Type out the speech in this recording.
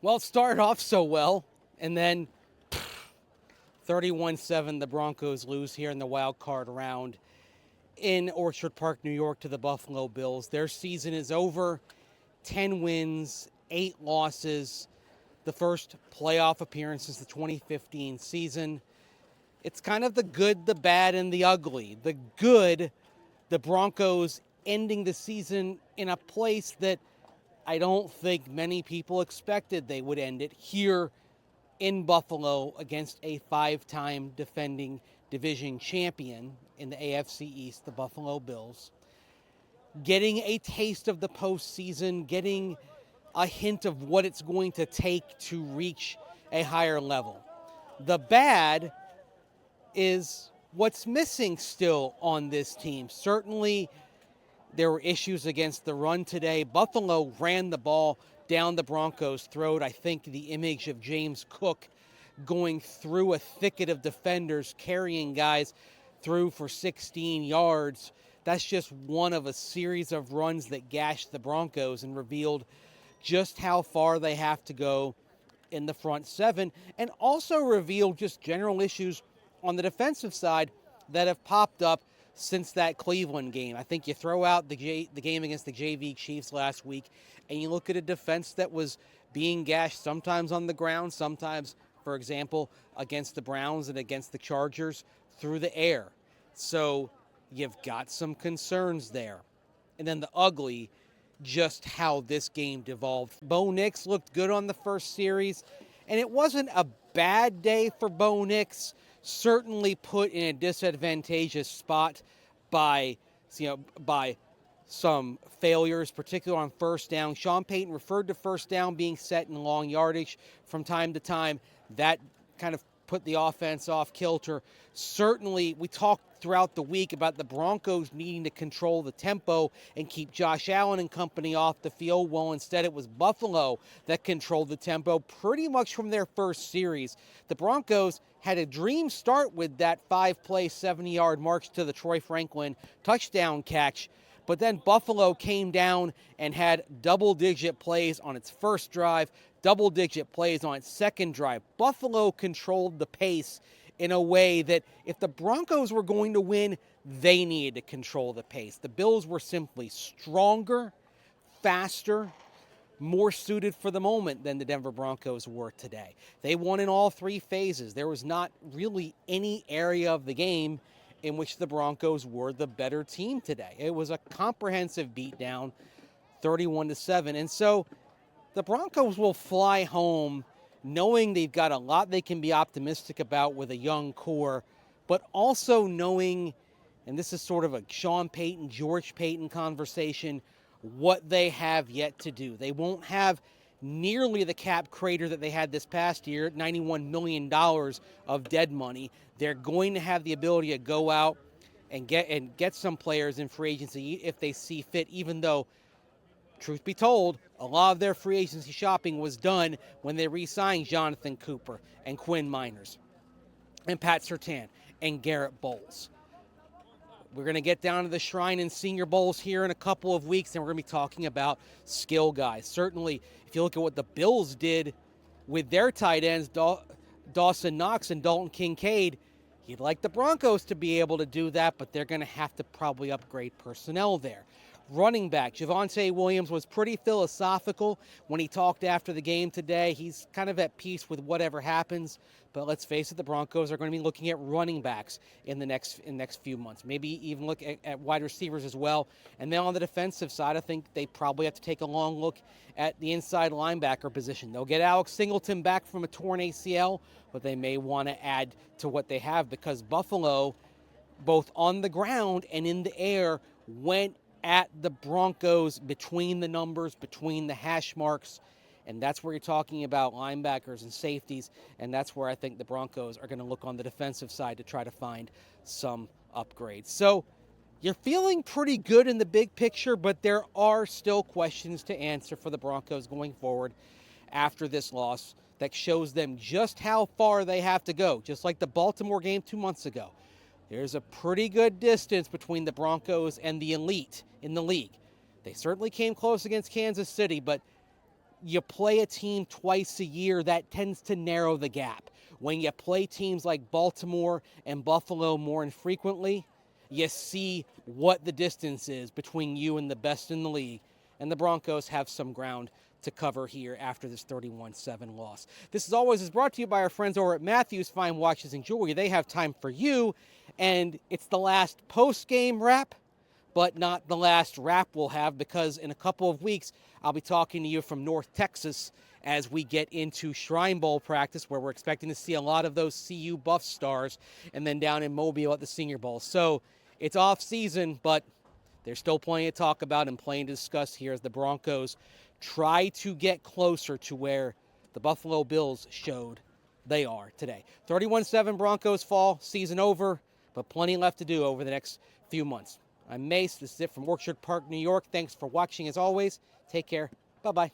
Well, it started off so well, and then 31-7, the Broncos lose here in the wild card round in Orchard Park, New York, to the Buffalo Bills. Their season is over. 10 wins, 8 losses. The first playoff appearance since the 2015 season. It's kind of the good, the bad, and the ugly. The good, the Broncos ending the season in a place that I don't think many people expected they would end it, here in Buffalo against a 5-time defending division champion in the AFC East, the Buffalo Bills. Getting a taste of the postseason, getting a hint of what it's going to take to reach a higher level. The bad is what's missing still on this team. Certainly, there were issues against the run today. Buffalo ran the ball down the Broncos' throat. I think the image of James Cook going through a thicket of defenders, carrying guys through for 16 yards, that's just one of a series of runs that gashed the Broncos and revealed just how far they have to go in the front seven, and also revealed just general issues on the defensive side that have popped up since that Cleveland game. I think you throw out the game against the JV Chiefs last week, and you look at a defense that was being gashed sometimes on the ground, sometimes, for example, against the Browns and against the Chargers through the air. So you've got some concerns there. And then the ugly, just how this game devolved. Bo Nix looked good on the first series, and it wasn't a bad day for Bo Nix. Certainly put in a disadvantageous spot by some failures, particularly on first down. Sean Payton referred to first down being set in long yardage from time to time. That kind of put the offense off kilter. Certainly, we talked throughout the week about the Broncos needing to control the tempo and keep Josh Allen and company off the field. Well, instead it was Buffalo that controlled the tempo pretty much from their first series. The Broncos had a dream start with that 5-play, 70-yard march to the Troy Franklin touchdown catch, but then Buffalo came down and had double-digit plays on its first drive, double-digit plays on its second drive. Buffalo controlled the pace in a way that if the Broncos were going to win, they needed to control the pace. The Bills were simply stronger, faster, more suited for the moment than the Denver Broncos were today. They won in all 3 phases. There was not really any area of the game in which the Broncos were the better team today. It was a comprehensive beatdown, 31-7. And so the Broncos will fly home knowing they've got a lot they can be optimistic about with a young core, but also knowing, and this is sort of a Sean Payton, George Payton conversation, what they have yet to do. They won't have nearly the cap crater that they had this past year, $91 million of dead money. They're going to have the ability to go out and get some players in free agency if they see fit, even though, truth be told, a lot of their free agency shopping was done when they re-signed Jonathan Cooper and Quinn Miners and Pat Surtain and Garrett Bowles. We're going to get down to the Shrine and Senior Bowls here in a couple of weeks, and we're going to be talking about skill guys. Certainly, if you look at what the Bills did with their tight ends, Dawson Knox and Dalton Kincaid, you'd like the Broncos to be able to do that, but they're going to have to probably upgrade personnel there. Running back, Javonte Williams was pretty philosophical when he talked after the game today. He's kind of at peace with whatever happens, but let's face it, the Broncos are going to be looking at running backs in the next few months. Maybe even look at wide receivers as well. And then on the defensive side, I think they probably have to take a long look at the inside linebacker position. They'll get Alex Singleton back from a torn ACL, but they may want to add to what they have because Buffalo, both on the ground and in the air, went at the Broncos between the numbers, between the hash marks, and that's where you're talking about linebackers and safeties, and that's where I think the Broncos are going to look on the defensive side to try to find some upgrades. So you're feeling pretty good in the big picture, but there are still questions to answer for the Broncos going forward after this loss that shows them just how far they have to go, just like the Baltimore game 2 months ago. There's a pretty good distance between the Broncos and the elite in the league. They certainly came close against Kansas City, but you play a team twice a year, that tends to narrow the gap. When you play teams like Baltimore and Buffalo more infrequently, you see what the distance is between you and the best in the league. And the Broncos have some ground to cover here after this 31-7 loss. This, as always, is brought to you by our friends over at Matthews Fine Watches and Jewelry. They have time for you, and it's the last post-game wrap, but not the last wrap we'll have, because in a couple of weeks, I'll be talking to you from North Texas as we get into Shrine Bowl practice, where we're expecting to see a lot of those CU Buff stars, and then down in Mobile at the Senior Bowl. So it's off season, but there's still plenty to talk about and plenty to discuss here as the Broncos try to get closer to where the Buffalo Bills showed they are today. 31-7 Broncos fall, season over, but plenty left to do over the next few months. I'm Mace. This is it from Orchard Park, New York. Thanks for watching as always. Take care. Bye-bye.